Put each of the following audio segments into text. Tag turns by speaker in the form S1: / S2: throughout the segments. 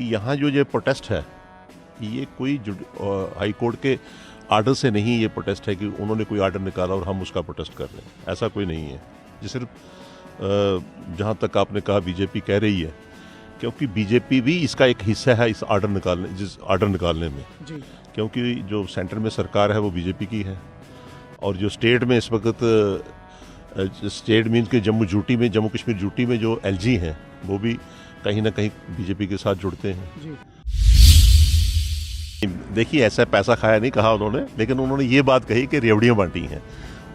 S1: कि यहाँ जो ये प्रोटेस्ट है ये कोई हाई कोर्ट के आर्डर से नहीं, ये प्रोटेस्ट है कि उन्होंने कोई आर्डर निकाला और हम उसका प्रोटेस्ट कर रहे हैं, ऐसा कोई नहीं है। ये सिर्फ जहाँ तक आपने कहा बीजेपी कह रही है, क्योंकि बीजेपी भी इसका एक हिस्सा है इस आर्डर निकालने में जी। क्योंकि जो सेंटर में सरकार है वो बीजेपी की है और जो स्टेट में इस वक्त स्टेट मीन्स के जम्मू कश्मीर यूटी में जो एलजी हैं वो भी कहीं ना कहीं बीजेपी के साथ जुड़ते हैं जी। देखिए ऐसा पैसा खाया नहीं कहा उन्होंने, लेकिन उन्होंने ये बात कही कि रेवड़ियाँ बांटी हैं।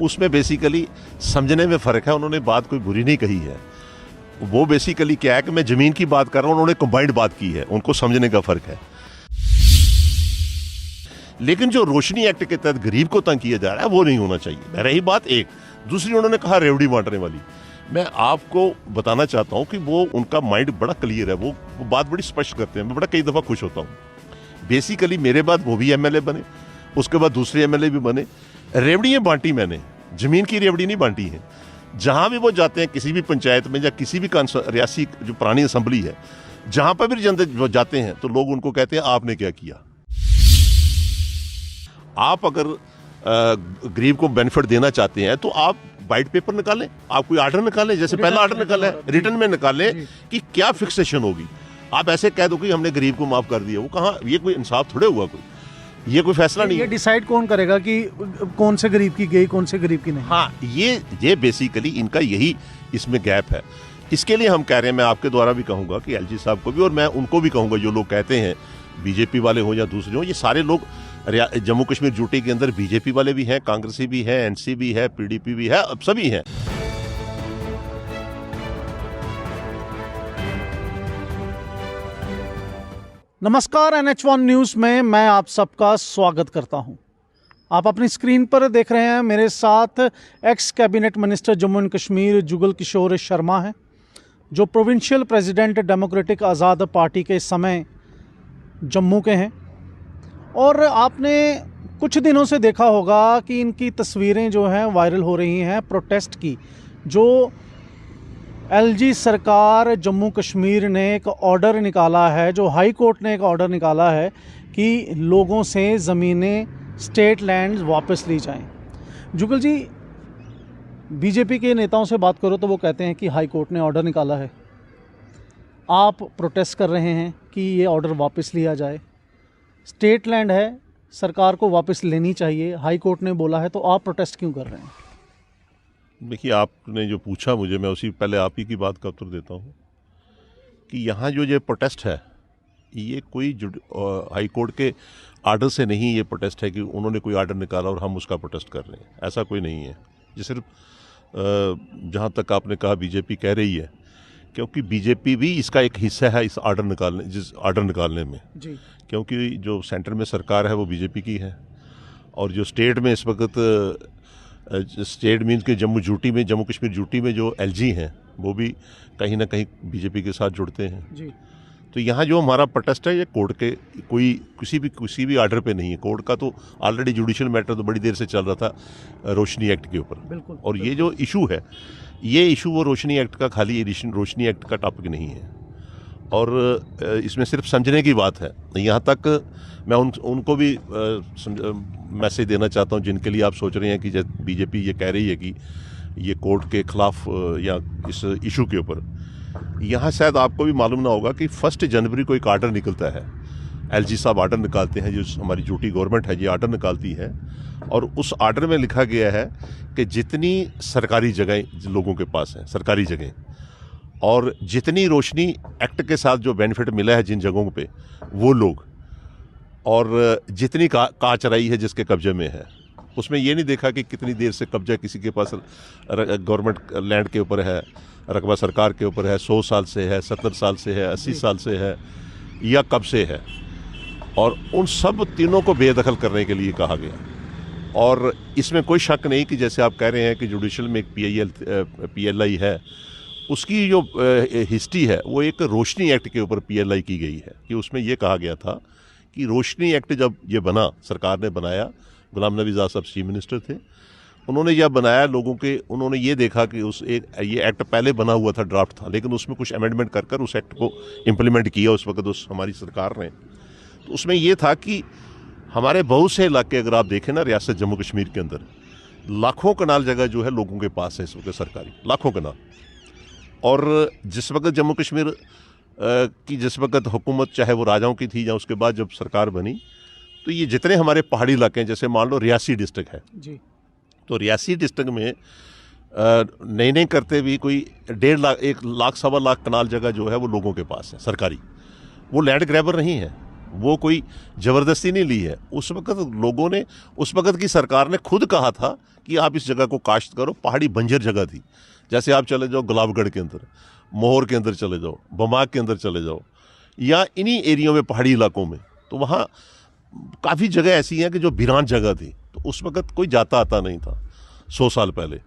S1: उसमें बेसिकली समझने में फ़र्क है, उन्होंने बात कोई बुरी नहीं कही है। वो बेसिकली क्या है कि मैं ज़मीन की बात कर रहा हूँ, उन्होंने कंबाइंड बात की है, उनको समझने का फ़र्क है। लेकिन जो रोशनी एक्ट के तहत गरीब को तंग किया जा रहा है वो नहीं होना चाहिए। रही बात एक, दूसरी उन्होंने कहा रेवड़ी बांटने वाली। मैं आपको बताना चाहता हूँ कि वो उनका माइंड बड़ा क्लियर है, वो बात बड़ी स्पष्ट करते हैं। मैं बड़ा कई दफ़ा खुश होता हूँ। बेसिकली मेरे बाद वो भी एमएलए बने, उसके बाद दूसरे एमएलए भी बने। रेवड़ियाँ बांटी मैंने, ज़मीन की रेवड़ी नहीं बांटी है। जहाँ भी वो जाते हैं किसी भी पंचायत में या किसी भी रियासी जो पुरानी असम्बली है, जहाँ पर भी जनता जाते हैं तो लोग उनको कहते हैं आपने क्या किया। आप अगर गरीब को बेनिफिट देना चाहते हैं तो आप वाइट पेपर निकालें, आप कोई आर्डर निकालें, जैसे पहला आर्डर निकाला है रिटर्न में निकालें कि क्या फिक्सेशन होगी। आप ऐसे कह दो कि हमने गरीब को माफ कर दिया, वो कहाँ, ये कोई इंसाफ थोड़े हुआ, ये कोई फैसला नहीं।
S2: ये डिसाइड कौन करेगा कि कौन से गरीब की गई, कौन से गरीब की नहीं?
S1: हाँ, ये बेसिकली इनका यही इसमें गैप है। इसके लिए हम कह रहे हैं, मैं आपके द्वारा भी कहूँगा कि एलजी साहब को भी और मैं उनको भी कहूँगा, जो लोग कहते हैं बीजेपी वाले हो या दूसरे हो, ये सारे लोग जम्मू कश्मीर यूटी के अंदर बीजेपी वाले भी हैं, कांग्रेसी भी हैं, एनसी भी है, पीडीपी भी है, अब सभी हैं।
S2: नमस्कार, NH1 न्यूज़ में मैं आप सबका स्वागत करता हूं। आप अपनी स्क्रीन पर देख रहे हैं, मेरे साथ ex cabinet minister Jammu and Kashmir Jugal Kishore Sharma हैं, जो provincial president democratic Azad party के समय जम्मू के हैं। और आपने कुछ दिनों से देखा होगा कि इनकी तस्वीरें जो हैं वायरल हो रही हैं प्रोटेस्ट की, जो एलजी सरकार जम्मू कश्मीर ने एक ऑर्डर निकाला है, जो हाई कोर्ट ने एक ऑर्डर निकाला है कि लोगों से ज़मीनें, स्टेट लैंड वापस ली जाएं। जुगल जी, बीजेपी के नेताओं से बात करो तो वो कहते हैं कि हाई कोर्ट ने ऑर्डर निकाला है, आप प्रोटेस्ट कर रहे हैं कि ये ऑर्डर वापस लिया जाए। स्टेट लैंड है, सरकार को वापस लेनी चाहिए, हाई कोर्ट ने बोला है, तो आप प्रोटेस्ट क्यों कर रहे हैं?
S1: देखिए, आपने जो पूछा मुझे, मैं उसी पहले आप ही की बात का उत्तर देता हूँ कि यहाँ जो ये प्रोटेस्ट है ये कोई हाई कोर्ट के आर्डर से नहीं, ये प्रोटेस्ट है कि उन्होंने कोई आर्डर निकाला और हम उसका प्रोटेस्ट कर रहे हैं, ऐसा कोई नहीं है। ये सिर्फ जहाँ तक आपने कहा बीजेपी कह रही है, क्योंकि बीजेपी भी इसका एक हिस्सा है इस आर्डर निकालने में जी। क्योंकि जो सेंटर में सरकार है वो बीजेपी की है और जो स्टेट में इस वक्त स्टेट मीन्स के जम्मू कश्मीर यूटी में जो एलजी हैं वो भी कहीं ना कहीं बीजेपी के साथ जुड़ते हैं जी। तो यहाँ जो हमारा प्रोटेस्ट है ये कोर्ट के किसी भी आर्डर पे नहीं है। कोर्ट का तो ऑलरेडी जुडिशियल मैटर तो बड़ी देर से चल रहा था रोशनी एक्ट के ऊपर, और ये जो इशू है ये इशू वो रोशनी एक्ट का खाली रोशनी एक्ट का टॉपिक नहीं है और इसमें सिर्फ समझने की बात है। यहाँ तक मैं उनको भी मैसेज देना चाहता हूँ जिनके लिए आप सोच रहे हैं कि बीजेपी ये कह रही है कि ये कोर्ट के खिलाफ या इस इशू के ऊपर। यहाँ शायद आपको भी मालूम ना होगा कि 1 जनवरी को एक आर्डर निकलता है, एलजी साहब आर्डर निकालते हैं, जो हमारी यूटी गवर्नमेंट है ये आर्डर निकालती है और उस आर्डर में लिखा गया है कि जितनी सरकारी जगह लोगों के पास हैं, सरकारी जगह, और जितनी रोशनी एक्ट के साथ जो बेनिफिट मिला है जिन जगहों पे वो लोग, और जितनी काचराई है जिसके कब्जे में है, उसमें ये नहीं देखा कि कितनी देर से कब्जा किसी के पास गवर्नमेंट लैंड के ऊपर है, रकबा सरकार के ऊपर है, 100 साल से है, 70 साल से है, 80 साल से है या कब से है, और उन सब तीनों को बेदखल करने के लिए कहा गया। और इसमें कोई शक नहीं कि जैसे आप कह रहे हैं कि जुडिशल में एक PLI है, उसकी जो हिस्ट्री है वो एक रोशनी एक्ट के ऊपर PLI की गई है कि उसमें ये कहा गया था कि रोशनी एक्ट जब ये बना, सरकार ने बनाया, गुलाम नबी आज़ाद साहब चीफ मिनिस्टर थे, उन्होंने जब बनाया लोगों के, उन्होंने ये देखा कि ये एक्ट पहले बना हुआ था, ड्राफ्ट था, लेकिन उसमें कुछ अमेंडमेंट कर उस एक्ट को इम्प्लीमेंट किया उस वक्त हमारी सरकार ने। तो उसमें ये था कि हमारे बहुत से इलाके अगर आप देखें ना रियासत जम्मू कश्मीर के अंदर, लाखों कनाल जगह जो है लोगों के पास है इस वक्त सरकारी, लाखों कनाल। और जिस वक्त जम्मू कश्मीर की जिस वक्त हुकूमत चाहे वो राजाओं की थी या उसके बाद जब सरकार बनी, तो ये जितने हमारे पहाड़ी इलाके हैं, जैसे मान लो रियासी डिस्ट्रिक्ट है
S2: जी,
S1: तो रियासी डिस्ट्रिक्ट में नहीं करते भी कोई 1.5 लाख 1 लाख 1.25 लाख कनाल जगह जो है वो लोगों के पास है सरकारी। वो लैंड ग्रैबर नहीं है, वो कोई ज़बरदस्ती नहीं ली है। उस वक्त लोगों ने, उस वक्त की सरकार ने खुद कहा था कि आप इस जगह को काश्त करो। पहाड़ी बंजर जगह थी, जैसे आप चले जाओ गुलाबगढ़ के अंदर, मोहर के अंदर चले जाओ, बमाक के अंदर चले जाओ, या इन्हीं एरियो में पहाड़ी इलाकों में, तो वहाँ काफ़ी जगह ऐसी हैं कि जो वीरान जगह थी। तो उस वक्त कोई जाता आता नहीं था 100 साल पहले।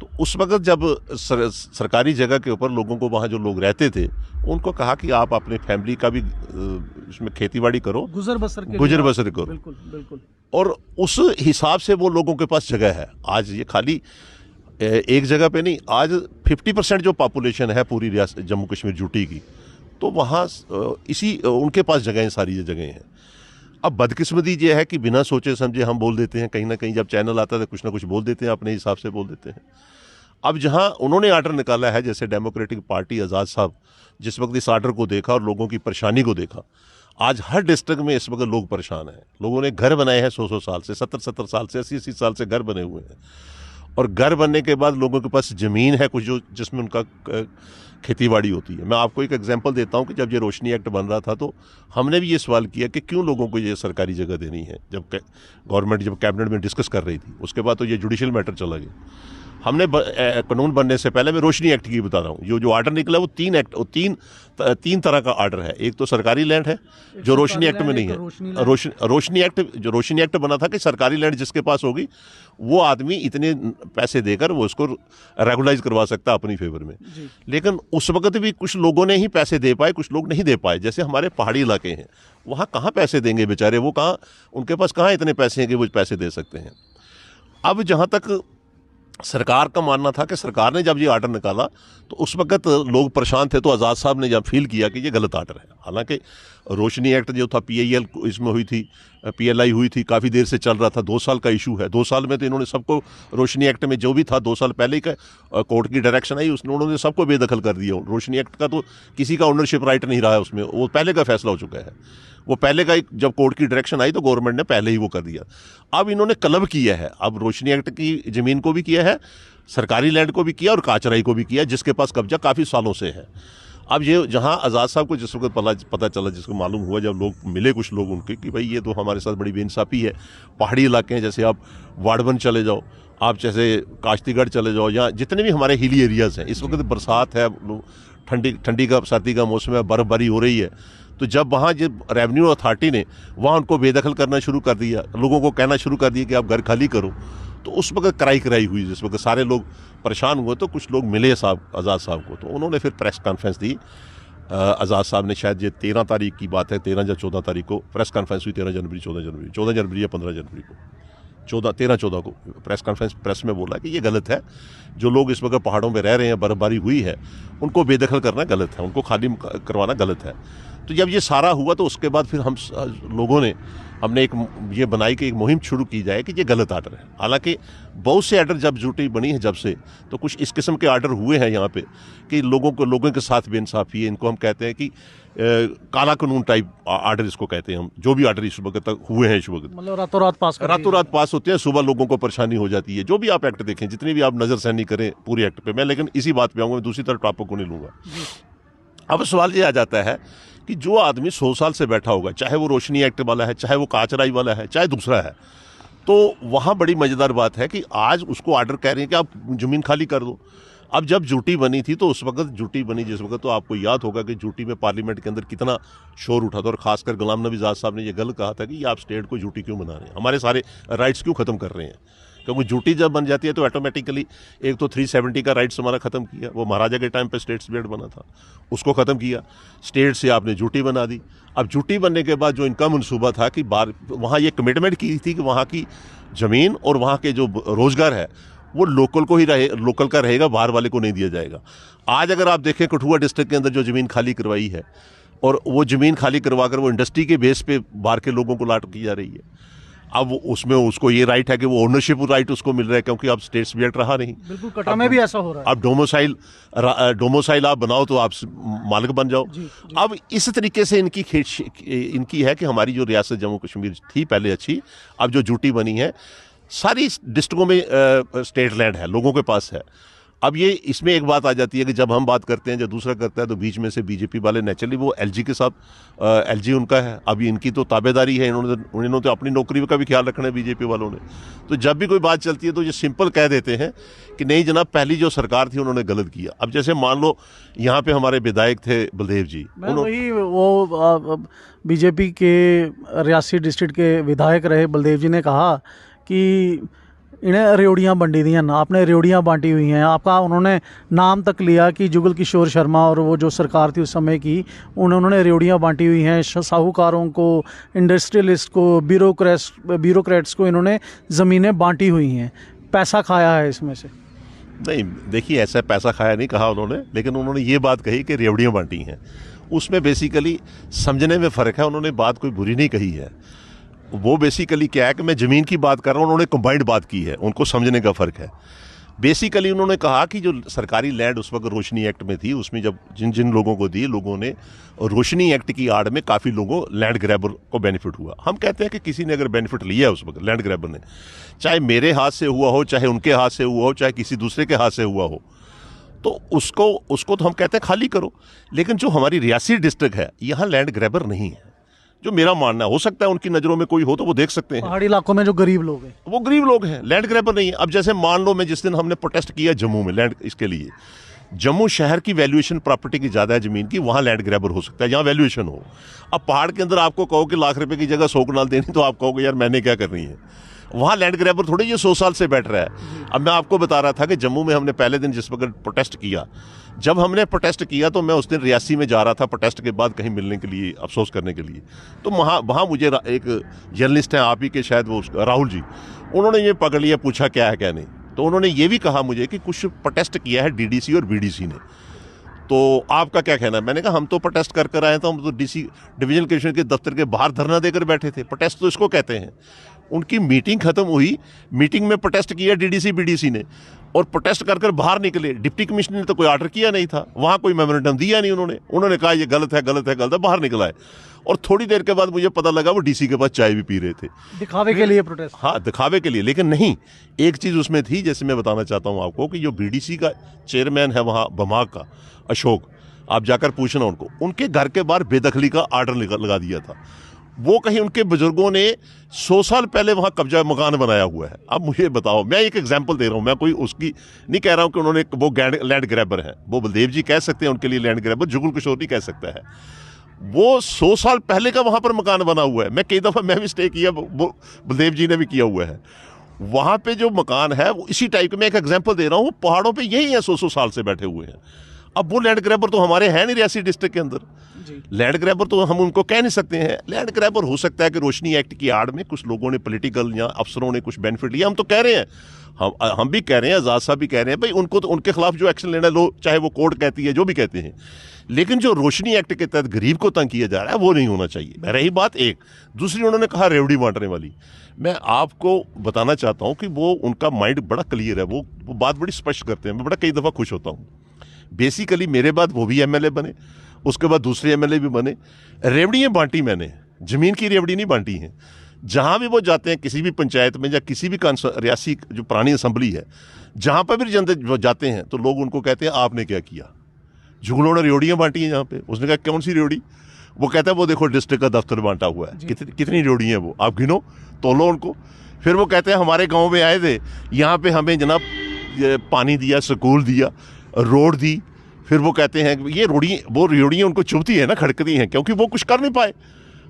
S1: तो उस वक्त जब सरकारी जगह के ऊपर लोगों को, वहाँ जो लोग रहते थे, उनको कहा कि आप अपने फैमिली का भी इसमें खेतीबाड़ी करो, गुजर बसर करो।
S2: बिल्कुल बिल्कुल।
S1: और उस हिसाब से वो लोगों के पास जगह है। आज ये खाली एक जगह पे नहीं, आज 50% जो पॉपुलेशन है पूरी रियासत जम्मू कश्मीर यूटी की, तो वहाँ इसी उनके पास जगहें, सारी ये जगहें हैं। अब बदकिस्मती ये है कि बिना सोचे समझे हम बोल देते हैं, कहीं ना कहीं जब चैनल आता है तो कुछ ना कुछ बोल देते हैं, अपने हिसाब से बोल देते हैं। अब जहां उन्होंने आर्डर निकाला है, जैसे डेमोक्रेटिक पार्टी आज़ाद साहब जिस वक्त इस आर्डर को देखा और लोगों की परेशानी को देखा, आज हर डिस्ट्रिक्ट में इस वक्त लोग परेशान हैं। लोगों ने घर बनाए हैं 100 साल से, 70 साल से, 80 साल से घर बने हुए हैं। और घर बनने के बाद लोगों के पास ज़मीन है कुछ जो जिसमें उनका खेतीबाड़ी होती है। मैं आपको एक एग्जांपल देता हूं कि जब ये रोशनी एक्ट बन रहा था तो हमने भी ये सवाल किया कि क्यों लोगों को ये सरकारी जगह देनी है। जब गवर्नमेंट जब कैबिनेट में डिस्कस कर रही थी, उसके बाद तो ये जुडिशल मैटर चला गया। हमने कानून बनने से पहले, मैं रोशनी एक्ट की बता रहा हूँ, जो आर्डर निकला वो तीन तरह का आर्डर है। एक तो सरकारी लैंड है जो रोशनी एक्ट में नहीं है। रोशनी एक्ट बना था कि सरकारी लैंड जिसके पास होगी वो आदमी इतने पैसे देकर वो उसको रेगुलाइज करवा सकता है अपनी फेवर में। लेकिन उस वक्त भी कुछ लोगों ने ही पैसे दे पाए, कुछ लोग नहीं दे पाए। जैसे हमारे पहाड़ी इलाके हैं, वहाँ कहाँ पैसे देंगे बेचारे, वो कहाँ, उनके पास कहाँ इतने पैसे हैं कि वो पैसे दे सकते हैं। अब जहाँ तक सरकार का मानना था कि सरकार ने जब ये आर्डर निकाला तो उस वक्त लोग परेशान थे, तो आज़ाद साहब ने जब फील किया कि ये गलत आर्डर है। हालांकि रोशनी एक्ट जो था PIL इसमें हुई थी, PLI हुई थी, काफ़ी देर से चल रहा था, 2 साल का इशू है। 2 साल में तो इन्होंने सबको, रोशनी एक्ट में जो भी था 2 साल पहले ही का कोर्ट की डायरेक्शन आई, उसने उन्होंने सबको बेदखल कर दिया। रोशनी एक्ट का तो किसी का ओनरशिप राइट नहीं रहा है उसमें, वो पहले का फैसला हो चुका है। वो पहले का, जब कोर्ट की डायरेक्शन आई तो गवर्नमेंट ने पहले ही वो कर दिया। अब इन्होंने क्लब किया है, अब रोशनी एक्ट की ज़मीन को भी किया है, सरकारी लैंड को भी किया और काचराई को भी किया, जिसके पास कब्जा काफ़ी सालों से है। अब ये जहाँ आज़ाद साहब को जिस वक्त पता चला, जिसको मालूम हुआ, जब लोग मिले कुछ लोग उनके, कि भाई ये तो हमारे साथ बड़ी बेइंसाफ़ी है। पहाड़ी इलाके हैं, जैसे आप वाड़वन चले जाओ, आप जैसे काश्तीगढ़ चले जाओ, या जितने भी हमारे हिली एरियाज़ हैं, इस वक्त बरसात है, ठंडी का सर्दी का मौसम है, बर्फ़बारी हो रही है, तो जब वहाँ जब रेवेन्यू अथॉरिटी ने वहाँ उनको बेदखल करना शुरू कर दिया, लोगों को कहना शुरू कर दिया कि आप घर खाली करो, तो उस वक्त कराई हुई, जिस वक्त सारे लोग परेशान हुए, तो कुछ लोग मिले आज़ाद साहब को, तो उन्होंने फिर प्रेस कॉन्फ्रेंस दी। आज़ाद साहब ने, शायद ये 13 तारीख की बात है, 13 या 14 तारीख को प्रेस कॉन्फ्रेंस हुई, 14 जनवरी या 15 जनवरी को, 13-14 को प्रेस कॉन्फ्रेंस, प्रेस में बोला कि ये गलत है, जो लोग इस वक्त पहाड़ों में रह रहे हैं, बर्फबारी हुई है, उनको बेदखल करना गलत है, उनको खाली करवाना गलत है। तो जब ये सारा हुआ तो उसके बाद फिर हमने एक ये बनाई कि एक मुहिम शुरू की जाए कि ये गलत आर्डर है। हालांकि बहुत से आर्डर जब यूटी बनी है जब से, तो कुछ इस किस्म के आर्डर हुए हैं यहाँ पे कि लोगों के साथ बेइंसाफ़ी है। इनको हम कहते हैं कि काला कानून टाइप आर्डर इसको कहते हैं हम, जो भी आर्डर इस वक्त तक हुए हैं, इस वक्त
S2: मतलब रातों रात पास
S1: होते हैं, सुबह लोगों को परेशानी हो जाती है। जो भी आप एक्ट देखें, जितनी भी आप नज़रसानी करें पूरे एक्ट पे, मैं लेकिन इसी बात पे आऊँगा, मैं दूसरी तरफ टॉपिक को नहीं लूँगा। अब सवाल ये आ जाता है कि जो आदमी 100 साल से बैठा होगा, चाहे वो रोशनी एक्ट वाला है, चाहे वो काचराई वाला है, चाहे दूसरा है, तो वहाँ बड़ी मज़ेदार बात है कि आज उसको आर्डर कह रहे हैं कि आप ज़मीन खाली कर दो। अब जब यूटी बनी थी, तो उस वक्त यूटी बनी जिस वक्त, तो आपको याद होगा कि यूटी में पार्लियामेंट के अंदर कितना शोर उठा था, और ख़ासकर गुलाम नबी आज़ाद साहब ने यह गलत कहा था कि ये आप स्टेट को यूटी क्यों बना रहे हैं, हमारे सारे राइट्स क्यों ख़त्म कर रहे हैं। क्योंकि ड्यूटी जब बन जाती है तो ऑटोमेटिकली एक तो 370 का राइट्स हमारा ख़त्म किया, वो महाराजा के टाइम पे स्टेट्स बेड बना था, उसको ख़त्म किया। स्टेट से आपने ड्यूटी बना दी। अब ड्यूटी बनने के बाद जो इनका मनसूबा था कि वहाँ ये कमिटमेंट की थी कि वहाँ की ज़मीन और वहाँ के जो रोज़गार है वो लोकल को ही लोकल का रहेगा, बाहर वाले को नहीं दिया जाएगा। आज अगर आप देखें कठुआ डिस्ट्रिक्ट के अंदर जो ज़मीन खाली करवाई है, और वो ज़मीन खाली करवा कर वो इंडस्ट्री के बेस पे बाहर के लोगों को लाट की जा रही है। अब उसमें उसको ये राइट है कि वो ओनरशिप राइट उसको मिल रहा है, क्योंकि अब स्टेट सब्जेक्ट रहा नहीं।
S2: बिल्कुल, कटरा में भी ऐसा हो रहा है।
S1: अब डोमोसाइल आप बनाओ तो आप मालिक बन जाओ।
S2: जी।
S1: अब इस तरीके से इनकी है कि हमारी जो रियासत जम्मू कश्मीर थी पहले अच्छी, अब जो ड्यूटी बनी है सारी डिस्ट्रिक्टों में स्टेट लैंड है, लोगों के पास है। अब ये इसमें एक बात आ जाती है कि जब हम बात करते हैं, जब दूसरा करता है, तो बीच में से बीजेपी वाले नेचुरली वो एलजी के साथ, एलजी उनका है, अब इनकी तो ताबेदारी है, इन्होंने तो अपनी नौकरी का भी ख्याल रखना है बीजेपी वालों ने। तो जब भी कोई बात चलती है तो ये सिंपल कह देते हैं कि नहीं जनाब, पहली जो सरकार थी उन्होंने गलत किया। अब जैसे मान लो यहाँ पे हमारे विधायक थे बलदेव जी,
S2: वही वो बीजेपी के रियासी डिस्ट्रिक्ट के विधायक रहे बलदेव जी ने कहा कि इन्हें रेवड़ियाँ बंटी दी हैं, आपने रेवड़ियाँ बांटी हुई हैं। आपका उन्होंने नाम तक लिया कि जुगल किशोर शर्मा और वो जो सरकार थी उस समय की, उन्होंने रेवड़ियाँ बांटी हुई हैं। साहूकारों को, इंडस्ट्रियलिस्ट को, ब्यूरोक्रेट्स को इन्होंने ज़मीनें बांटी हुई हैं। पैसा खाया है इसमें से।
S1: नहीं, देखिए ऐसा पैसा खाया नहीं कहा उन्होंने, लेकिन उन्होंने ये बात कही कि रेवड़ियाँ बांटी हैं। उसमें बेसिकली समझने में फ़र्क है, उन्होंने बात कोई बुरी नहीं कही है। वो बेसिकली क्या है कि मैं ज़मीन की बात कर रहा हूँ, उन्होंने कंबाइंड बात की है, उनको समझने का फ़र्क है। बेसिकली उन्होंने कहा कि जो सरकारी लैंड उस वक्त रोशनी एक्ट में थी, उसमें जब जिन लोगों को दी, लोगों ने रोशनी एक्ट की आड़ में काफ़ी लोगों लैंड ग्रैबर को बेनिफिट हुआ। हम कहते हैं कि किसी ने अगर बेनिफिट लिया उस वक्त लैंड ग्रैबर ने, चाहे मेरे हाथ से हुआ हो, चाहे उनके हाथ से हुआ हो, चाहे किसी दूसरे के हाथ से हुआ हो, तो उसको तो हम कहते हैं खाली करो। लेकिन जो हमारी रियासी डिस्ट्रिक्ट है, यहाँ लैंड ग्रैबर नहीं है, जो मेरा मानना है। हो सकता है उनकी नज़रों में कोई हो तो वो देख सकते हैं।
S2: पहाड़ी इलाकों में जो गरीब लोग हैं,
S1: वो गरीब लोग हैं, लैंड ग्रैबर नहीं है। अब जैसे मान लो मैं जिस दिन हमने प्रोटेस्ट किया जम्मू में लैंड इसके लिए, जम्मू शहर की वैल्यूएशन प्रॉपर्टी की ज़्यादा है ज़मीन की, वहाँ लैंड ग्रैबर हो सकता है जहाँ वैल्यूएशन हो। अब पहाड़ के अंदर आपको कहो कि लाख रुपए की जगह 100 कनाल देनी, तो आप कहोगे यार मैंने क्या करनी है। वहाँ लैंड ग्रैबर थोड़ी ये 100 साल से बैठ रहा है। अब मैं आपको बता रहा था कि जम्मू में हमने पहले दिन जिस वक्त प्रोटेस्ट किया, जब हमने प्रोटेस्ट किया तो मैं उस दिन रियासी में जा रहा था प्रोटेस्ट के बाद कहीं मिलने के लिए, अफसोस करने के लिए। तो वहाँ मुझे एक जर्नलिस्ट हैं आप ही के, शायद वो राहुल जी, उन्होंने ये पकड़ लिया, पूछा क्या है क्या नहीं। तो उन्होंने ये भी कहा मुझे कि कुछ प्रोटेस्ट किया है डीडीसी और बीडीसी ने, तो आपका क्या कहना है। मैंने कहा हम तो प्रोटेस्ट कर आए थे, हम तो डीसी डिवीजन कमिश्नर के दफ्तर के बाहर धरना देकर बैठे थे। प्रोटेस्ट तो इसको कहते हैं। उनकी मीटिंग खत्म हुई, मीटिंग में प्रोटेस्ट किया डीडीसी बीडीसी ने, और प्रोटेस्ट कर बाहर निकले। डिप्टी कमिश्नर ने तो कोई ऑर्डर किया नहीं था, वहाँ कोई मेमोरेंडम दिया नहीं उन्होंने कहा ये गलत है गलत है गलत है, बाहर निकला है। और थोड़ी देर के बाद मुझे पता लगा वो डीसी के पास चाय भी पी रहे थे,
S2: दिखावे के लिए प्रोटेस्ट।
S1: हाँ, दिखावे के लिए। लेकिन नहीं, एक चीज़ उसमें थी, जैसे मैं बताना चाहता हूँ आपको, कि जो बीडीसी का चेयरमैन है वहाँ बमाग का, अशोक, आप जाकर पूछना उनको, उनके घर के बाहर बेदखली का आर्डर लगा दिया था। वो कहीं उनके बुजुर्गों ने 100 साल पहले वहाँ कब्जा मकान बनाया हुआ है। अब मुझे बताओ, मैं एक एग्जांपल दे रहा हूँ, मैं कोई उसकी नहीं कह रहा हूँ कि उन्होंने वो लैंड ग्रैबर हैं, वो बलदेव जी कह सकते हैं उनके लिए लैंड ग्रैबर, जुगल किशोर नहीं कह सकता है। वो 100 साल पहले का वहाँ पर मकान बना हुआ है। मैं कई दफ़ा मैं भी स्टे किया, वो बलदेव जी ने भी किया हुआ है। वहाँ पे जो मकान है वो इसी टाइप के, मैं एक एग्जाम्पल दे रहा हूँ, पहाड़ों पर यही है, 100 साल से बैठे हुए हैं। अब वो लैंड ग्रैबर तो हमारे हैं नहीं रियासी डिस्ट्रिक्ट के अंदर। लैंड ग्रैबर तो हम उनको कह नहीं सकते हैं। लैंड ग्रैबर हो सकता है कि रोशनी एक्ट की आड़ में कुछ लोगों ने, पॉलिटिकल या अफसरों ने कुछ बेनिफिट लिया। हम तो कह रहे हैं, हम भी कह रहे हैं, आज़ाद साहब भी कह रहे हैं, भाई उनको तो उनके खिलाफ जो एक्शन लेना लो, चाहे वो कोर्ट कहती है, जो भी कहते हैं। लेकिन जो रोशनी एक्ट के तहत गरीब को तंग किया जा रहा है वो नहीं होना चाहिए। रही बात एक, दूसरी उन्होंने कहा रेवड़ी बांटने वाली। मैं आपको बताना चाहता हूँ कि वो उनका माइंड बड़ा क्लियर है, वो बात बड़ी स्पष्ट करते हैं। मैं बड़ा कई दफ़ा खुश होता हूँ। बेसिकली मेरे बाद वो भी एमएलए बने, उसके बाद दूसरे एमएलए भी बने। रेवड़ियाँ बांटी मैंने, ज़मीन की रेवड़ी नहीं बांटी हैं। जहाँ भी वो जाते हैं, किसी भी पंचायत में या किसी भी रियासी जो पुरानी असम्बली है, जहाँ पर भी जनता जाते हैं तो लोग उनको कहते हैं आपने क्या किया। जुगलों ने रेवड़ियाँ बांटी हैं जहाँ पे। उसने कहा कौन सी रेवड़ी? वो कहता है वो देखो डिस्ट्रिक्ट का दफ्तर बांटा हुआ है। कितनी रेवड़ी हैं वो, आप गिनो, तोलो उनको। फिर वो कहते हैं हमारे गाँव में आए थे, यहाँ पे हमें जनाब पानी दिया, स्कूल दिया, रोड दी। फिर वो कहते हैं ये रेवड़ियाँ उनको चुभती है ना, खड़कती हैं, क्योंकि वो कुछ कर नहीं पाए।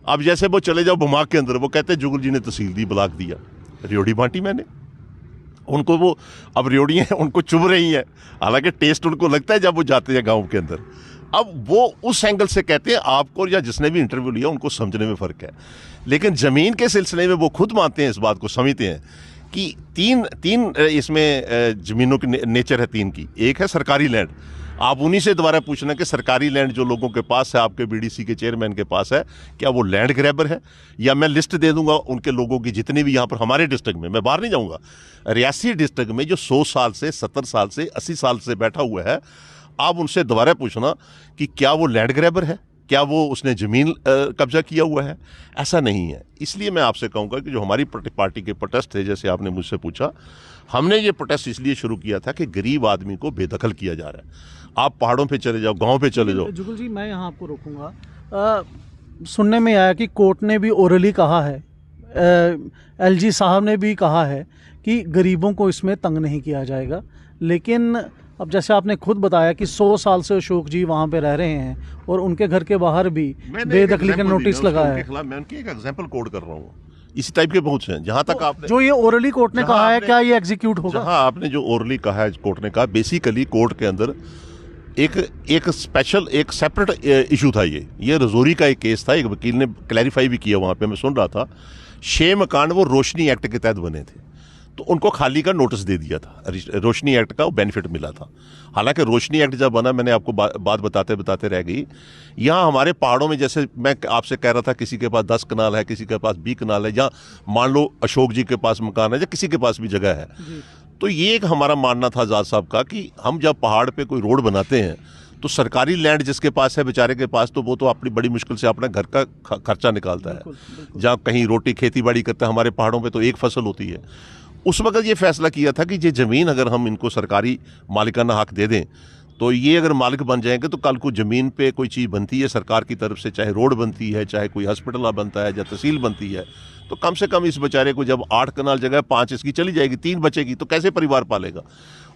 S1: अब जैसे वो चले जाओ बमाग के अंदर, वो कहते हैं जुगल जी ने तहसील दी, ब्लॉक दिया, रेवड़ी बांटी मैंने। उनको वो अब रेवड़ियाँ उनको चुभ रही हैं, हालांकि टेस्ट उनको लगता है जब वो जाते हैं गांव के अंदर। अब वो उस एंगल से कहते हैं, आपको या जिसने भी इंटरव्यू लिया उनको समझने में फ़र्क है। लेकिन ज़मीन के सिलसिले में वो खुद मानते हैं, इस बात को समझते हैं कि तीन इसमें ज़मीनों की नेचर है तीन की। एक है सरकारी लैंड, आप उन्हीं से दोबारा पूछना कि सरकारी लैंड जो लोगों के पास है, आपके बीडीसी के चेयरमैन के पास है, क्या वो लैंड ग्रैबर है? या मैं लिस्ट दे दूंगा उनके लोगों की जितनी भी यहाँ पर हमारे डिस्ट्रिक्ट में, मैं बाहर नहीं जाऊँगा, रियासी डिस्ट्रिक्ट में जो 100 साल से 70 साल से 80 साल से बैठा हुआ है, आप उनसे दोबारा पूछना कि क्या वो लैंड ग्रैबर है, क्या वो उसने ज़मीन कब्जा किया हुआ है? ऐसा नहीं है। इसलिए मैं आपसे कहूँगा कि जो हमारी पार्टी के प्रोटेस्ट थे, जैसे आपने मुझसे पूछा, हमने ये प्रोटेस्ट इसलिए शुरू किया था कि गरीब आदमी को बेदखल किया जा रहा है। आप पहाड़ों पे चले जाओ, गांव पे चले जाओ।
S2: जुगल जी, मैं यहाँ आपको रोकूंगा। सुनने में आया कि कोर्ट ने भी ओरली कहा है, एलजी साहब ने भी कहा है कि गरीबों को इसमें तंग नहीं किया जाएगा। लेकिन अब जैसे आपने खुद बताया कि 100 साल से अशोक जी वहाँ पे रह रहे हैं और उनके घर के बाहर भी बेदखली का नोटिस लगा है।
S1: मैं उनकी एक एग्जांपल कोड कर रहा हूँ, इसी टाइप के बहुत हैं। जहाँ तक आपने
S2: जो ये ओरली कोर्ट ने कहा है, क्या ये एग्जीक्यूट होगा?
S1: हाँ, आपने जो ओरली कहा है कोर्ट ने कहा, बेसिकली कोर्ट के अंदर एक स्पेशल एक सेपरेट इशू था। ये रजौरी का एक केस था, एक वकील ने क्लैरिफाई भी किया वहाँ पे, मैं सुन रहा था। 6 मकान वो रोशनी एक्ट के तहत बने थे, तो उनको खाली का नोटिस दे दिया था, रोशनी एक्ट का बेनिफिट मिला था। हालांकि रोशनी एक्ट जब बना, मैंने आपको बात बताते बताते रह गई, यहाँ हमारे पहाड़ों में, जैसे मैं आपसे कह रहा था, किसी के पास 10 कनाल है, किसी के पास 20 कनाल है, या मान लो अशोक जी के पास मकान है, या किसी के पास भी जगह है, तो ये एक हमारा मानना था आज़ाद साहब का कि हम जब पहाड़ पे कोई रोड बनाते हैं तो सरकारी लैंड जिसके पास है बेचारे के पास, तो वो तो अपनी बड़ी मुश्किल से अपना घर का खर्चा निकालता है। जहाँ कहीं रोटी खेती बाड़ी करता है, हमारे पहाड़ों पे तो एक फसल होती है। उस वक्त ये फैसला किया था कि ये ज़मीन अगर हम इनको सरकारी मालिकाना हक दे दें, तो ये अगर मालिक बन जाएंगे तो कल को ज़मीन पे कोई चीज़ बनती है सरकार की तरफ से, चाहे रोड बनती है, चाहे कोई हॉस्पिटल बनता है, या तहसील बनती है, तो कम से कम इस बेचारे को जब 8 कनाल जगह 5 इसकी चली जाएगी, 3 बचेगी, तो कैसे परिवार पालेगा?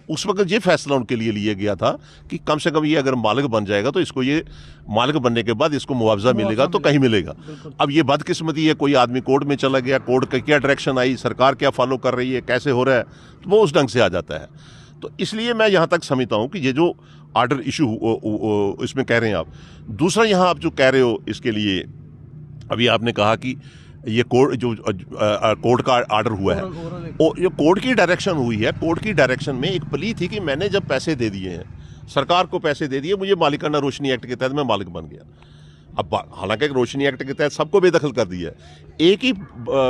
S1: उस वक्त ये फैसला उनके लिए लिया गया था कि कम से कम ये अगर मालिक बन जाएगा तो इसको, ये मालिक बनने के बाद इसको मुआवजा मिलेगा तो कहीं मिलेगा। अब ये बदकिस्मती है, कोई आदमी कोर्ट में चला गया, कोर्ट का क्या डायरेक्शन आई, सरकार क्या फॉलो कर रही है, कैसे हो रहा है, तो वो उस ढंग से आ जाता है। तो इसलिए मैं यहाँ तक समझता हूँ कि ये जो आर्डर इशू इसमें कह रहे हैं आप, दूसरा यहाँ आप जो कह रहे हो इसके लिए, अभी आपने कहा कि ये कोर्ट का आर्डर हुआ है, ये कोर्ट की डायरेक्शन हुई है। कोर्ट की डायरेक्शन में एक प्ली थी कि मैंने जब पैसे दे दिए हैं, सरकार को पैसे दे दिए, मुझे मालिकाना रोशनी एक्ट के तहत मैं मालिक बन गया। अब हालांकि रोशनी एक्ट के तहत सबको बेदखल कर दिया है, एक ही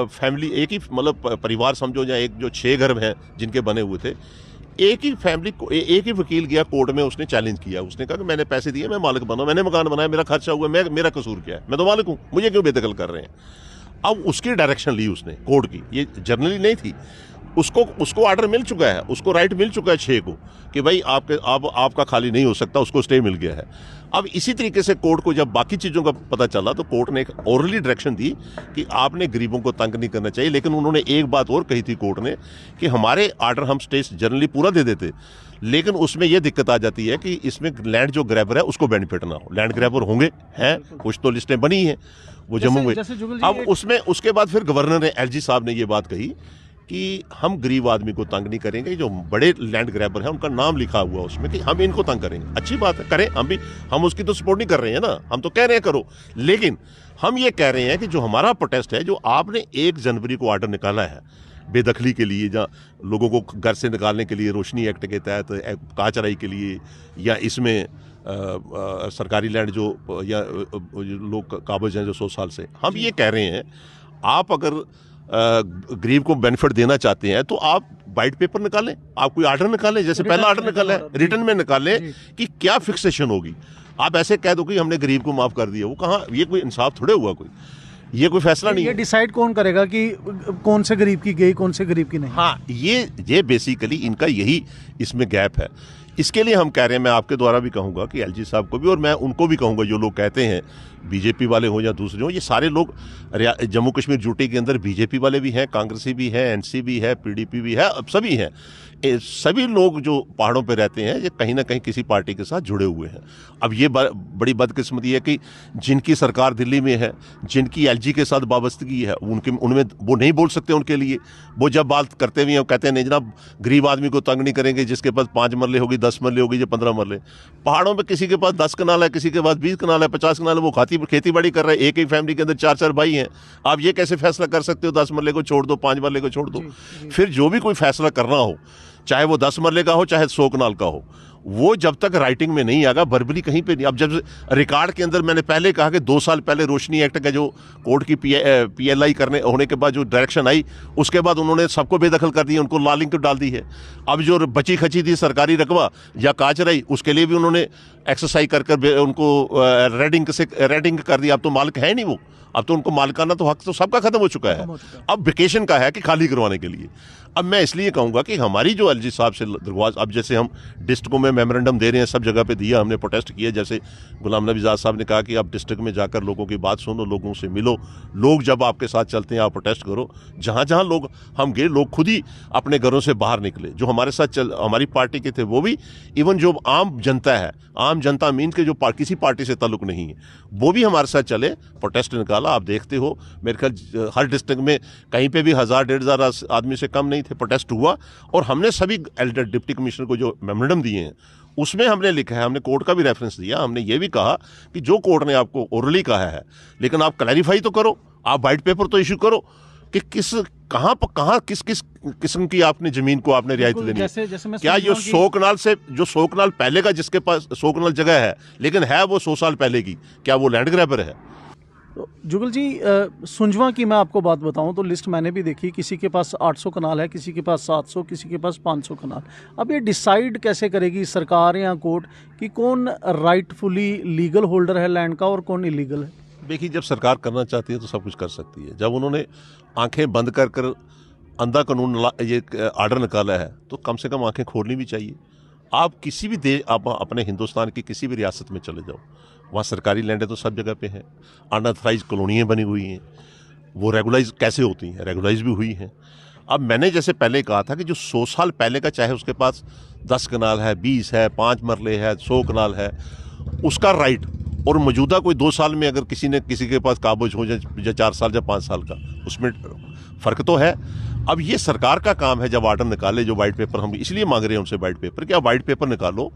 S1: फैमिली, एक ही मतलब परिवार समझो, या एक जो 6 घर हैं जिनके बने हुए थे, एक ही फैमिली को एक ही वकील गया कोर्ट में, उसने चैलेंज किया, उसने कहा कि मैंने पैसे दिए, मैं मालिक बना, मैंने मकान बनाया, मेरा खर्चा हुआ, मेरा कसूर क्या है, मैं तो मालिक हूँ, मुझे क्यों बेदखल कर रहे हैं? अब उसकी डायरेक्शन ली उसने कोर्ट की, ये जर्नली नहीं थी, उसको आर्डर मिल चुका है, उसको राइट मिल चुका है 6 को कि भाई आपका खाली नहीं हो सकता, उसको स्टे मिल गया है। अब इसी तरीके से कोर्ट को जब बाकी चीज़ों का पता चला तो कोर्ट ने एक ओरली डायरेक्शन दी कि आपने गरीबों को तंग नहीं करना चाहिए। लेकिन उन्होंने एक बात और कही थी कोर्ट ने कि हमारे आर्डर हम स्टे जनरली पूरा दे देते, लेकिन उसमें यह दिक्कत आ जाती है कि इसमें लैंड जो ग्रैबर है उसको बेनिफिट ना हो। लैंड ग्रैबर होंगे, हैं कुछ तो लिस्टें बनी हैं वो जम्मू में। अब उसमें उसके बाद फिर गवर्नर ने, एलजी साहब ने ये बात कही कि हम गरीब आदमी को तंग नहीं करेंगे, जो बड़े लैंड ग्रैबर हैं उनका नाम लिखा हुआ उसमें कि हम इनको तंग करेंगे। अच्छी बात है, करें, हम उसकी तो सपोर्ट नहीं कर रहे हैं ना, हम तो कह रहे हैं करो, लेकिन हम ये कह रहे हैं कि जो हमारा प्रोटेस्ट है, जो आपने 1 जनवरी को आर्डर निकाला है बेदखली के लिए, जहाँ लोगों को घर से निकालने के लिए, रोशनी एक्ट के तहत काचराई के लिए, या इसमें सरकारी लैंड जो या लोग काबज हैं जो 100 साल से, हम ये कह रहे हैं आप अगर गरीब को बेनिफिट देना चाहते हैं तो आप वाइट पेपर निकालें, आप कोई आर्डर निकालें, जैसे पहला आर्डर निकाला है, रिटर्न में निकालें कि क्या फिक्सेशन होगी। आप ऐसे कह दो कि हमने गरीब को माफ़ कर दिया, वो कहाँ, ये कोई इंसाफ थोड़े हुआ, ये कोई फैसला नहीं है।
S2: ये डिसाइड कौन करेगा कि कौन से गरीब की गई, कौन से गरीब की नहीं?
S1: हाँ, ये बेसिकली इनका यही इसमें गैप है। इसके लिए हम कह रहे हैं, मैं आपके द्वारा भी कहूँगा कि एलजी साहब को भी, और मैं उनको भी कहूँगा, जो लोग कहते हैं बीजेपी वाले हो या दूसरे हो, ये सारे लोग जम्मू कश्मीर यूटी के अंदर बीजेपी वाले भी हैं, कांग्रेसी भी हैं, एनसी भी है, पीडीपी भी है, अब सभी हैं। सभी लोग जो पहाड़ों पे रहते हैं ये कहीं ना कहीं किसी पार्टी के साथ जुड़े हुए हैं। अब ये बड़ी बदकिस्मती है कि जिनकी सरकार दिल्ली में है, जिनकी एलजी के साथ वाबस्तगी है, उनमें वो नहीं बोल सकते उनके लिए। वो जब बात करते हुए कहते हैं नहीं जनाब गरीब आदमी को तंग नहीं करेंगे, जिसके पास 5 मरले होगी, 10 मरले होगी या 15 मरले। पहाड़ों में किसी के पास 10 कनाल है, किसी के पास 20 कनाल है, 50 कनाल है, वो खेती बाड़ी कर रहे हैं। एक ही फैमिली के अंदर 4-4 भाई हैं। आप ये कैसे फैसला कर सकते हो 10 मरले को छोड़ दो, 5 मरले को छोड़ दो? फिर जो भी कोई फैसला करना हो, चाहे वो 10 मरले का हो, चाहे 100 कनाल का हो, वो जब तक राइटिंग में नहीं आएगा, वर्बली कहीं पे नहीं। अब जब रिकॉर्ड के अंदर मैंने पहले कहा कि 2 साल पहले रोशनी एक्ट का जो कोर्ट की पीएलआई करने होने के बाद जो डायरेक्शन आई, उसके बाद उन्होंने सबको बेदखल कर दिया, उनको लाल लिंक डाल दी है। अब जो बची खची थी सरकारी रकबा या काच रही, उसके लिए भी उन्होंने एक्सरसाइज कर उनको रेडिंग कर दिया। अब तो मालिक है नहीं वो, अब तो उनको मालिकाना तो हक तो सबका खत्म हो चुका है। अब वेकेशन का है कि खाली करवाने के लिए। अब मैं इसलिए कहूँगा कि हमारी जो एलजी साहब से दरख्वास्त, अब जैसे हम डिस्ट्रिक्टों में मेमोरेंडम दे रहे हैं, सब जगह पे दिया, हमने प्रोटेस्ट किया। जैसे गुलाम नबी आज़ाद साहब ने कहा कि आप डिस्ट्रिक्ट में जाकर लोगों की बात सुनो, लोगों से मिलो, लोग जब आपके साथ चलते हैं आप प्रोटेस्ट करो। जहाँ जहाँ लोग हम गए, लोग खुद ही अपने घरों से बाहर निकले। जो हमारे साथ हमारी पार्टी के थे वो भी, इवन जो आम जनता है, आम जनता मीन के जो किसी पार्टी से ताल्लुक नहीं है, वो भी हमारे साथ चले, प्रोटेस्ट निकाला। आप देखते हो मेरे ख्याल हर डिस्ट्रिक्ट में कहीं पे भी 1000-1500 आदमी से कम नहीं थे, प्रोटेस्ट हुआ। और हमने सभी एल्डर डिप्टी कमिश्नर को जो मेमोरेंडम दिए हैं, उसमें हमने लिखा है, हमने कोर्ट का भी रेफरेंस दिया। हमने ये भी कहा कि जो कोर्ट ने आपको ओरली कहा है, लेकिन आप क्लैरिफाई तो करो, आप वाइट पेपर तो इशू करो कि किस किस्म की आपने जमीन को आपने रियायत देनी है। क्या ये 100 कनाल से, जो 100 कनाल पहले का, जिसके पास 100 कनाल जगह है लेकिन है वो 100 साल पहले की, क्या वो लैंड ग्रैबर है?
S2: तो जुगल जी, सुंजवा की मैं आपको बात बताऊं तो लिस्ट मैंने भी देखी, किसी के पास 800 कनाल है, किसी के पास 700, किसी के पास 500 कनाल। अब ये डिसाइड कैसे करेगी सरकार या कोर्ट कि कौन राइटफुली लीगल होल्डर है लैंड का और कौन इलीगल है?
S1: देखिए, जब सरकार करना चाहती है तो सब कुछ कर सकती है। जब उन्होंने आंखें बंद कर अंधा कानून ये आर्डर निकाला है, तो कम से कम आंखें खोलनी भी चाहिए। आप किसी भी देश, आप अपने हिंदुस्तान की किसी भी रियासत में चले जाओ, वहाँ सरकारी लैंड है तो सब जगह पे है। अनऑथराइज कॉलोनियाँ बनी हुई हैं, वो रेगुलाइज कैसे होती हैं? रेगुलाइज भी हुई हैं। अब मैंने जैसे पहले कहा था कि जो 100 साल पहले का, चाहे उसके पास 10 कनाल है, 20 है, 5 मरले है, 100 कनाल है, उसका राइट, और मौजूदा कोई 2 साल में अगर किसी के पास काबज हो या 4 साल या 5 साल का, उसमें फ़र्क तो है। अब ये सरकार का काम है जब आर्डर निकाले, जो वाइट पेपर, हम इसलिए मांग रहे हैं उनसे वाइट पेपर, कि आप वाइट पेपर निकालो।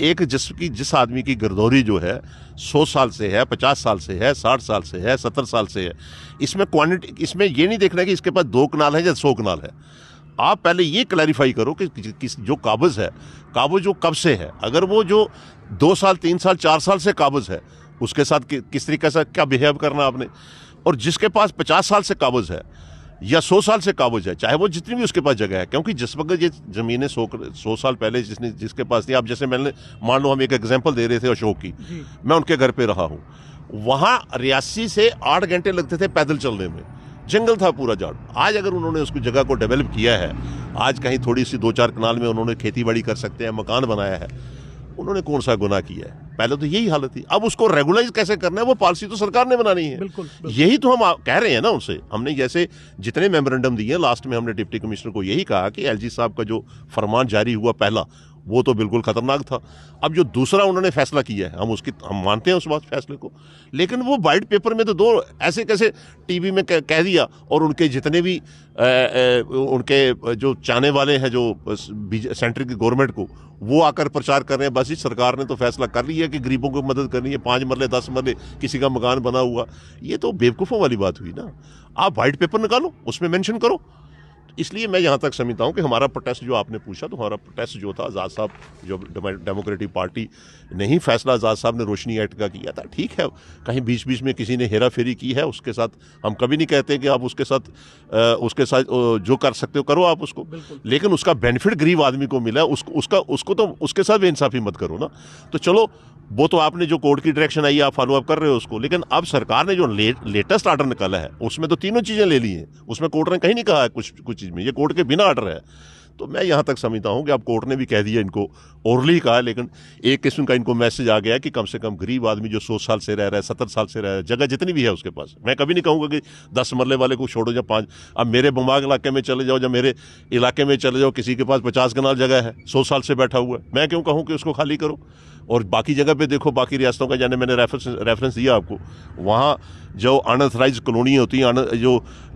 S1: एक जिस आदमी की गिरदौरी जो है 100 साल से है, 50 साल से है, 60 साल से है, 70 साल से है, इसमें क्वांटिटी, इसमें ये नहीं देखना कि इसके पास 2 कनाल है या 100 कनाल है। आप पहले ये क्लैरिफाई करो कि जो काबज है, काबज वो कब से है। अगर वो जो 2 साल, 3 साल, 4 साल से काबज है, उसके साथ किस तरीके से क्या बिहेव करना आपने। और जिसके पास 50 साल से काबज है या 100 साल से काबज है, चाहे वो जितनी भी उसके पास जगह है, क्योंकि जिस वक्त ये ज़मीनें 100 साल पहले जिसके पास थी, आप जैसे मैंने, मान लो हम एक एग्जांपल दे रहे थे अशोक की, मैं उनके घर पे रहा हूँ, वहाँ रियासी से 8 घंटे लगते थे पैदल चलने में, जंगल था पूरा झाड़। आज अगर उन्होंने उसकी जगह को डेवलप किया है, आज कहीं थोड़ी सी 2-4 कनाल में उन्होंने खेती बाड़ी कर सकते हैं, मकान बनाया है, उन्होंने कौन सा गुनाह किया है? पहले तो यही हालत थी। अब उसको रेगुलाइज कैसे करना है, वो पॉलिसी तो सरकार ने बनानी है।
S2: बिल्कुल।
S1: यही तो हम कह रहे हैं ना उनसे। हमने जैसे जितने मेमोरेंडम दिए, लास्ट में हमने डिप्टी कमिश्नर को यही कहा कि एलजी साहब का जो फरमान जारी हुआ पहला, वो तो बिल्कुल खतरनाक था। अब जो दूसरा उन्होंने फैसला किया है, हम मानते हैं उस बात फैसले को, लेकिन वो वाइट पेपर में तो 2 ऐसे कैसे टीवी में कह दिया, और उनके जितने भी उनके जो चाहने वाले हैं, जो सेंटर की गवर्नमेंट को, वो आकर प्रचार कर रहे हैं, बस इस सरकार ने तो फैसला कर लिया है कि गरीबों को मदद करनी है, 5 मरले 10 मरले किसी का मकान बना हुआ। ये तो बेवकूफ़ों वाली बात हुई ना। आप वाइट पेपर निकालो, उसमें मेंशन करो। इसलिए मैं यहाँ तक समझता हूँ कि हमारा प्रोटेस्ट, जो आपने पूछा, तो हमारा प्रोटेस्ट जो था, आज़ाद साहब, जो डेमोक्रेटिक पार्टी ने ही फैसला आज़ाद साहब ने रोशनी एक्ट का किया था, ठीक है, कहीं बीच बीच में किसी ने हेरा फेरी की है, उसके साथ हम कभी नहीं कहते कि आप उसके साथ जो कर सकते हो करो आप उसको, लेकिन उसका बेनिफिट गरीब आदमी को मिला, उसको तो उसके साथ बेइंसाफी मत करो ना। तो चलो, वो तो आपने जो कोर्ट की डायरेक्शन आई, आप फॉलो अप कर रहे हो उसको, लेकिन अब सरकार ने जो लेटेस्ट आर्डर निकाला है, उसमें तो तीनों चीज़ें ले ली हैं। उसमें कोर्ट ने कहीं नहीं कहा है कुछ चीज़ में, ये कोर्ट के बिना आर्डर है। तो मैं यहाँ तक समझता हूँ कि अब कोर्ट ने भी कह दिया, इनको ओरली कहा, लेकिन एक किस्म का इनको मैसेज आ गया कि कम से कम गरीब आदमी जो 100 साल से रह रहा है, 70 साल से रह रहा है, जगह जितनी भी है उसके पास, मैं कभी नहीं कहूँगा कि 10 मरले वाले को छोड़ो या 5। अब मेरे बमाग इलाके में चले जाओ या मेरे इलाके में चले जाओ, किसी के पास 50 कनाल जगह है, 100 साल से बैठा हुआ है, मैं क्यों कहूँ कि उसको खाली करो। और बाकी जगह पे देखो, बाकी रियासतों का, जाने मैंने रेफरेंस दिया आपको, वहाँ जो अनऑथराइज कॉलोनी होती है,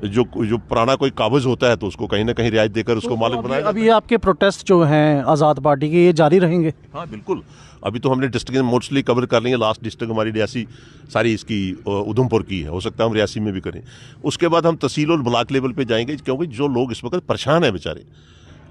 S1: जो पुराना कोई काबज होता है, तो उसको कहीं ना कहीं रियायत देकर उसको मालिक बनाया।
S2: अभी आपके प्रोटेस्ट जो हैं आज़ाद पार्टी के, ये जारी रहेंगे?
S1: हाँ बिल्कुल, अभी तो हमने डिस्ट्रिक्ट मोस्टली कवर कर लेंगे। लास्ट डिस्ट्रिक्ट हमारी रियासी सारी इसकी उधमपुर की है, हो सकता है हम रियासी में भी करें। उसके बाद हम तहसील और ब्लॉक लेवल पे जाएंगे, क्योंकि जो लोग इस वक्त परेशान हैं बेचारे।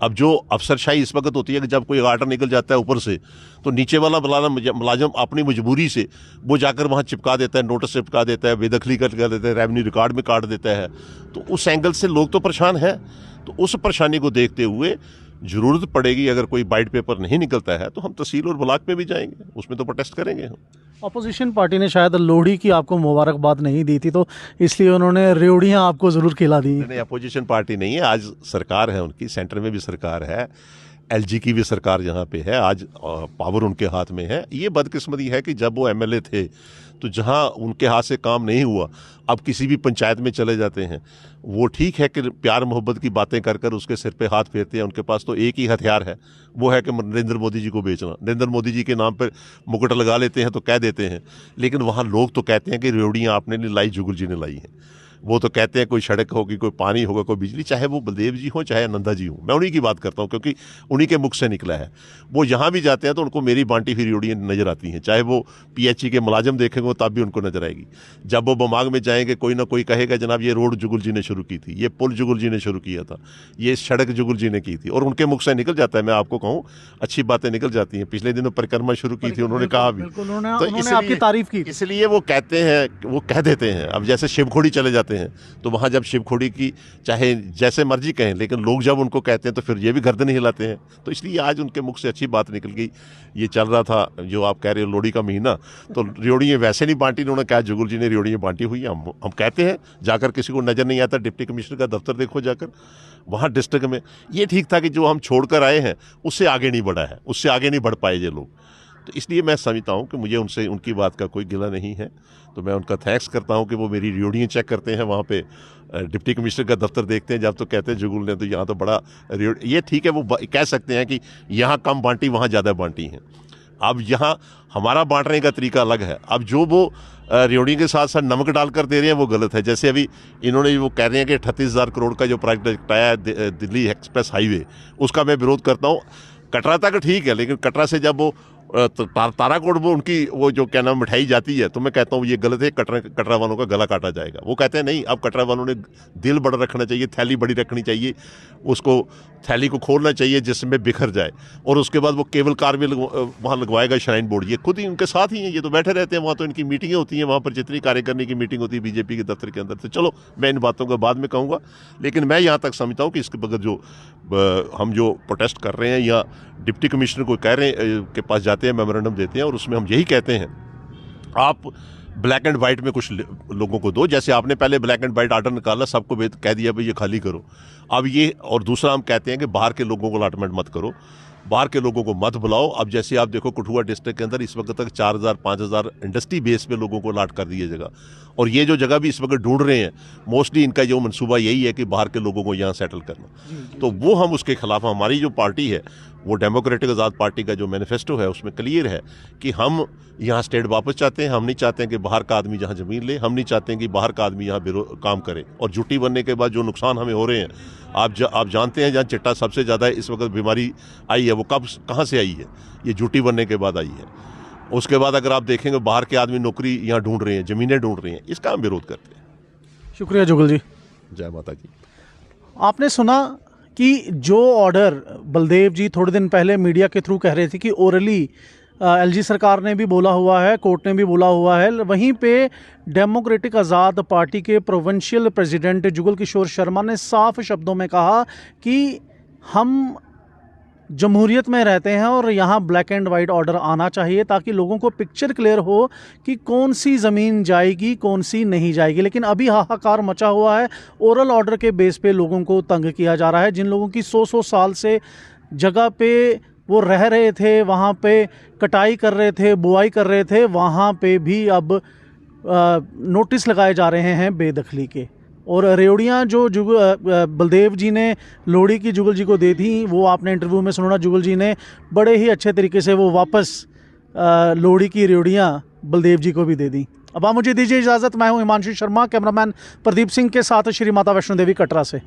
S1: अब जो अफसरशाही इस वक्त होती है कि जब कोई आर्डर निकल जाता है ऊपर से, तो नीचे वाला मुलाजिम अपनी मजबूरी से वो जाकर वहाँ चिपका देता है, नोटिस चिपका देता है, बेदखली कर देता है, रेवेन्यू रिकॉर्ड में काट देता है। तो उस एंगल से लोग तो परेशान हैं। तो उस परेशानी को देखते हुए ज़रूरत पड़ेगी, अगर कोई वाइट पेपर नहीं निकलता है तो हम तहसील और ब्लॉक में भी जाएंगे, उसमें तो प्रोटेस्ट करेंगे हम।
S2: अपोजिशन पार्टी ने शायद लोहड़ी की आपको मुबारकबाद नहीं दी थी, तो इसलिए उन्होंने रेवड़ियाँ आपको ज़रूर खिला दी।
S1: नहीं, अपोजिशन पार्टी नहीं है, आज सरकार है उनकी, सेंटर में भी सरकार है, एलजी की भी सरकार यहाँ पे है, आज पावर उनके हाथ में है। ये बदकिस्मती है कि जब वो एमएलए थे तो जहाँ उनके हाथ से काम नहीं हुआ, अब किसी भी पंचायत में चले जाते हैं। वो ठीक है कि प्यार मोहब्बत की बातें कर कर उसके सिर पे हाथ फेरते हैं, उनके पास तो एक ही हथियार है, वो है कि नरेंद्र मोदी जी को बेचना। नरेंद्र मोदी जी के नाम पर मुकुट लगा लेते हैं तो कह देते हैं, लेकिन वहाँ लोग तो कहते हैं कि रेवड़ियाँ आपने नहीं लाई, जुगल जी ने लाई हैं। वो तो कहते हैं कोई सड़क होगी, कोई पानी होगा, कोई बिजली, चाहे वो बलदेव जी हो चाहे नंदा जी हो। मैं उन्हीं की बात करता हूँ, क्योंकि उन्हीं के मुख से निकला है। वो जहाँ भी जाते हैं तो उनको मेरी बांटी हुई रेवड़ियाँ नज़र आती हैं, चाहे वो पीएचई के मुलाजिम देखेंगे तब भी उनको नजर आएगी। जब वो बमाग में जाएंगे, कोई ना कोई कहेगा जनाब ये रोड जुगल जी ने शुरू की थी, ये पुल जुगल जी ने शुरू किया था, ये सड़क जुगल जी ने की थी, और उनके मुख से निकल जाता है। मैं आपको कहूँ, अच्छी बातें निकल जाती हैं। पिछले दिनों परिक्रमा शुरू की थी, उन्होंने कहा भी,
S2: तो आपकी तारीफ की,
S1: इसलिए वो कहते हैं, वो कह देते हैं। अब जैसे शिवखोड़ी चले जाते हैं, तो वहाँ जब शिवखोड़ी की चाहे जैसे मर्जी कहें, लेकिन लोग जब उनको कहते हैं तो फिर ये भी गर्दन हिलाते हैं। तो इसलिए आज उनके मुख से अच्छी बात निकल गई। ये चल रहा था जो आप कह रहे हो लोहड़ी का महीना, तो रेवड़ियाँ वैसे नहीं बांटी, उन्होंने कहा जुगल जी ने रेवड़ियाँ बांटी हुई हैं। हम कहते हैं, जाकर किसी को नज़र नहीं आता, डिप्टी कमिश्नर का दफ्तर देखो जाकर वहाँ डिस्ट्रिक्ट में। ये ठीक था कि जो हम छोड़ कर आए हैं उससे आगे नहीं बढ़ा है, उससे आगे नहीं बढ़ पाए ये लोग। तो इसलिए मैं समझता हूँ कि मुझे उनसे उनकी बात का कोई गिला नहीं है। तो मैं उनका थैंक्स करता हूँ कि वो मेरी रेवड़ियाँ चेक करते हैं, वहाँ पे डिप्टी कमिश्नर का दफ्तर देखते हैं। जब तो कहते हैं जुगल ने तो यहाँ तो बड़ा ये ठीक है, वो कह सकते हैं कि यहाँ कम बांटी, वहाँ ज़्यादा बांटी हैं। अब यहाँ हमारा बांटने का तरीका अलग है। अब जो वो रेवड़ी के साथ साथ नमक डालकर दे रहे हैं वो गलत है। जैसे अभी इन्होंने वो कह रहे हैं कि 38,000 करोड़ का जो प्रोजेक्ट आया है दिल्ली एक्सप्रेस हाईवे, उसका मैं विरोध करता हूँ। कटरा तक ठीक है, लेकिन कटरा से जब वो ताराकोट वो उनकी वो जो क्या नाम मिठाई जाती है, तो मैं कहता हूँ ये गलत है, कटरा वालों का गला काटा जाएगा। वो कहते हैं नहीं, अब कटरा वालों ने दिल बड़ा रखना चाहिए, थैली बड़ी रखनी चाहिए, उसको थैली को खोलना चाहिए जिसमें बिखर जाए, और उसके बाद वो केबल कार भी वहाँ लगवाएगा श्राइन बोर्ड। ये खुद ही उनके साथ ही हैं, ये तो बैठे रहते हैं वहाँ, तो इनकी मीटिंगें होती हैं वहाँ पर, जितनी कार्य करने की मीटिंग होती है बीजेपी के दफ्तर के अंदर। तो चलो मैं इन बातों को बाद में कहूँगा, लेकिन मैं यहाँ तक समझता हूँ कि इसके बगैर जो हम जो प्रोटेस्ट कर रहे हैं या डिप्टी कमिश्नर को कह रहे हैं के पास जाते हैं, मेमोरेंडम देते हैं, और उसमें हम यही कहते हैं आप ब्लैक एंड वाइट में कुछ लोगों को दो। जैसे आपने पहले ब्लैक एंड वाइट आर्डर निकाला, सबको कह दिया भाई ये खाली करो। अब ये, और दूसरा हम कहते हैं कि बाहर के लोगों को अलॉटमेंट मत करो, बाहर के लोगों को मत बुलाओ। अब जैसे आप देखो कठुआ डिस्ट्रिक्ट के अंदर इस वक्त तक 4,000-5,000 इंडस्ट्री बेस पे लोगों को अलॉट कर दिए जगह, और ये जो जगह भी इस वक्त ढूंढ रहे हैं, मोस्टली इनका जो मनसूबा यही है कि बाहर के लोगों को यहाँ सेटल करना। तो वो हम उसके खिलाफ, हमारी जो पार्टी है वो डेमोक्रेटिक आज़ाद पार्टी का जो मैनिफेस्टो है उसमें क्लियर है कि हम यहाँ स्टेट वापस चाहते हैं। हम नहीं चाहते हैं कि बाहर का आदमी जहाँ ज़मीन ले, हम नहीं चाहते हैं कि बाहर का आदमी यहाँ काम करे। और झूठी बनने के बाद जो नुकसान हमें हो रहे हैं, आप जानते हैं जहाँ चिट्टा सबसे ज़्यादा इस वक्त बीमारी आई है, वो कहाँ से आई है? ये झूठी बनने के बाद आई है। उसके बाद अगर आप देखेंगे बाहर के आदमी नौकरी यहाँ ढूंढ रहे हैं, ज़मीनें ढूंढ रहे हैं, इसका हम विरोध करते हैं।
S2: शुक्रिया जुगल जी।
S1: जय माता जी।
S2: आपने सुना कि जो ऑर्डर बलदेव जी थोड़े दिन पहले मीडिया के थ्रू कह रहे थे कि ओरली एलजी सरकार ने भी बोला हुआ है, कोर्ट ने भी बोला हुआ है, वहीं पे डेमोक्रेटिक आज़ाद पार्टी के प्रोविंशियल प्रेसिडेंट जुगल किशोर शर्मा ने साफ शब्दों में कहा कि हम जमहूरियत में रहते हैं और यहाँ ब्लैक एंड वाइट ऑर्डर आना चाहिए ताकि लोगों को पिक्चर क्लियर हो कि कौन सी ज़मीन जाएगी कौन सी नहीं जाएगी। लेकिन अभी हाहाकार मचा हुआ है, ओरल ऑर्डर के बेस पे लोगों को तंग किया जा रहा है। जिन लोगों की 100 साल से जगह पे वो रह रहे थे, वहाँ पे कटाई कर रहे थे, बुआई कर रहे थे, वहाँ पे भी अब नोटिस लगाए जा रहे हैं बेदखली के। और रेवड़ियाँ जो बलदेव जी ने लोहड़ी की जुगल जी को दे थी, वो आपने इंटरव्यू में सुना, जुगल जी ने बड़े ही अच्छे तरीके से वो वापस लोहड़ी की रेवड़ियाँ बलदेव जी को भी दे दी। अब आप मुझे दीजिए इजाज़त। मैं हूँ हिमांशु शर्मा, कैमरामैन प्रदीप सिंह के साथ श्री माता वैष्णो देवी कटरा से।